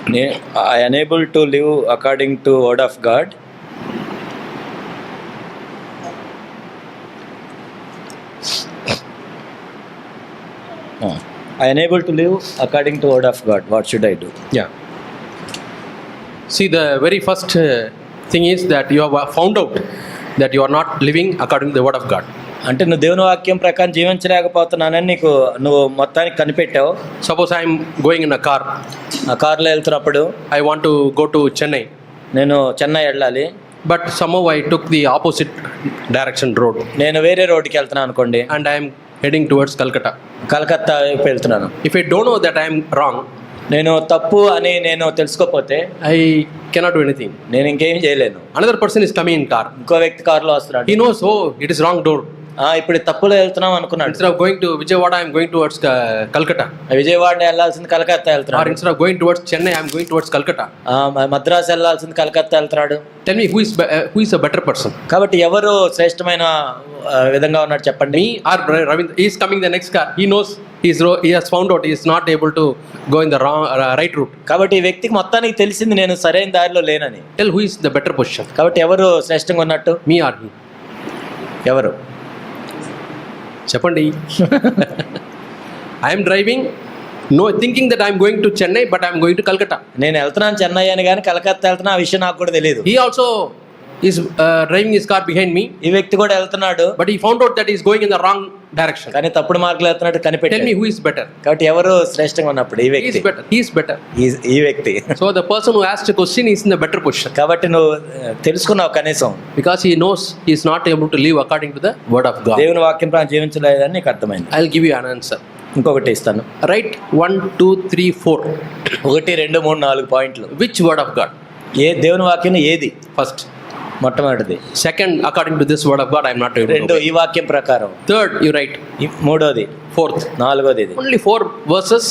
I unable to live according to word of God. I unable to live according to word of God. What should I do? Yeah. See, the very first thing is that you have found out that you are not living according to the word of God. అంటే నువ్వు దేవుని వాక్యం ప్రకారం జీవించలేకపోతున్నానని నువ్వు మొత్తానికి కనిపెట్టావు. Suppose I am going in a car. ఆ కారులో వెళ్తున్నప్పుడు I want to go to Chennai. నేను చెన్నై వెళ్ళాలి. But somehow I took the opposite direction road. నేను వేరే రోడ్డుకి వెళ్తున్నాను అనుకోండి. And I am heading towards Calcutta. Calcutta వైపు వెళ్తున్నాను. If I don't know that I am wrong, నేను తప్పు అని నేను తెలుసుకోకపోతే I cannot do anything. నేను ఇంకేం చేయలేను. Another person is coming in car. ఇంకో వ్యక్తి కారులో వస్తున్నాడు. He knows, oh, it is wrong door. ఇప్పుడు తప్పులో వెళ్తున్నాం అనుకున్నాడు. Instead of going to Vijayawada, I am going towards Calcutta. Vijayawada వెళ్ళాల్సింది కలకత్తా Or వెళ్తున్నాడు. instead of going towards Chennai, I am going towards Calcutta. Madras వెళ్ళాల్సింది కలకత్తా వెళ్తున్నాడు. Tell me, who is a better person? కాబట్టి ఎవరు శ్రేష్టమైన విధంగా ఉన్నాడు చెప్పండి. Me or Ravindra? He is coming the next car. He knows he has found out he is not able to go in the wrong right route. కాబట్టి ఈ వ్యక్తికి మొత్తానికి తెలిసింది నేను సరైన దారిలో లేనని. Tell who is the better position? కాబట్టి ఎవరు శ్రేష్టంగా ఉన్నట్టు? Me or he? ఎవరు చెప్పండి. I am driving, thinking that I am going to Chennai, but I am going to Calcutta. నేను వెళ్తున్నాను చెన్నై అని కానీ కలకత్తా వెళ్తున్నా ఆ విషయం నాకు కూడా తెలియదు. He also is driving his car behind me, ఈ వ్యక్తి కూడా వెళ్తున్నాడు. but he found out that he is going in the wrong direction. కానీ తప్పుడు మార్గంలో వెళ్తున్నాడు Tell కనిపెట్టాడు. me who is better? కాబట్టి ఎవరు శ్రేష్టంగా ఉన్నప్పుడు ఈ He is వ్యక్తి. better. He is better. ఈ వ్యక్తి. So the person who asked a question is in the better position కాబట్టి నువ్వు తెలుసుకున్నావు కనీసం because he knows he is not able to live according to the word of God. దేవుని వాక్యం ప్రకారం జీవించలేదని నీకు అర్థమైంది. I'll give you an answer. ఇంకొకటి ఇస్తాను. Write 1, 2, 3, 4. 1, 2, 3, 4 పాయింట్లు. Which word of God? దేవుని వాక్యం ఏది? First. మొట్టమొదటిది. Second, according to this word of God, I am not able to. రెండు ఈ వాక్యం ప్రకారం. Third, you write. మూడోది. Fourth. నాలుగోది ఇది. Only 4 verses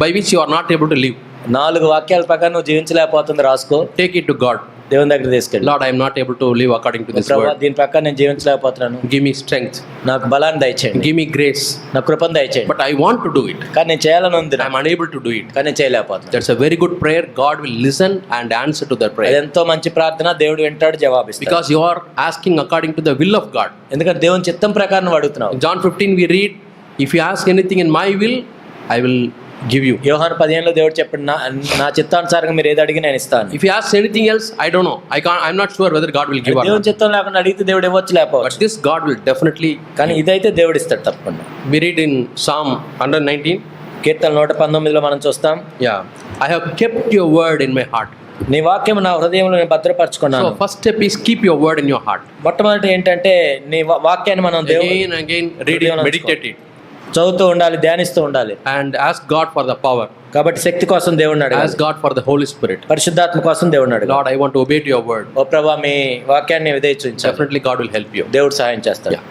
by which you are not able to live. 4 వాక్యాల ప్రకారం నువ్వు జీవించలేకపోతుంది రాసుకో. Take it to God. దేవుని దగ్గర తీసుకెళ్ళి. Lord, I am not able to live according to this ప్రభువా, word. దీని ప్రకారం నేను జీవించలేకపోతున్నాను. Give me strength. నాకు బలాన్ని దయచేయండి. Give me grace. నాకు కృపను దయచేయండి. But I want to do it. కానీ నేను చేయాలని ఉంది. I am unable to do it. కానీ నేను చేయలేకపోతున్నాను. That's a very good prayer. God will listen and answer to that అది prayer. ఎంతో మంచి ప్రార్థన. దేవుడు వింటాడు, జవాబిస్తాడు. Because you are asking according to the will of God. ఎందుకంటే దేవుని చిత్తం ప్రకారం నువ్వు అడుగుతున్నావు. In John 15 we read, if you ask anything in my will, I will give you. యోహాను 15లో దేవుడు చెప్పాడు, నా చిత్తానుసారంగా మీరు ఏది అడిగి నేను ఇస్తాను. If you ask anything else, I don't know. I'm not sure whether God will give or దేవుని not. చిత్తం లేకుండా అడిగితే దేవుడు ఇవ్వచ్చు But లేకపోవచ్చు. this God will definitely. కానీ ఇదైతే దేవుడు ఇస్తాడు తప్పకుండా. We read in Psalm 119. కీర్తన 119లో మనం చూస్తాం. Yeah. I have kept your word in my heart. నీ వాక్యం నా హృదయంలో నేను భద్రపరచుకున్నాను. So first step is keep your word in your heart. మొట్టమొదటి ఏంటంటే నీ వాక్యాన్ని మనం Again read it, meditate it. చదువుతూ ఉండాలి, ధ్యానిస్తూ ఉండాలి. And ask God for the power. కాబట్టి శక్తి కోసం దేవుడిని అడగాలి. Ask God for the Holy Spirit. పరిశుద్ధాత్మ కోసం దేవుడిని అడగాలి. Lord, I want to obey to your word. ఓ ప్రభువా, మీ వాక్యాన్ని విధేయించు. Definitely God will help you. దేవుడు సహాయం చేస్తాడు.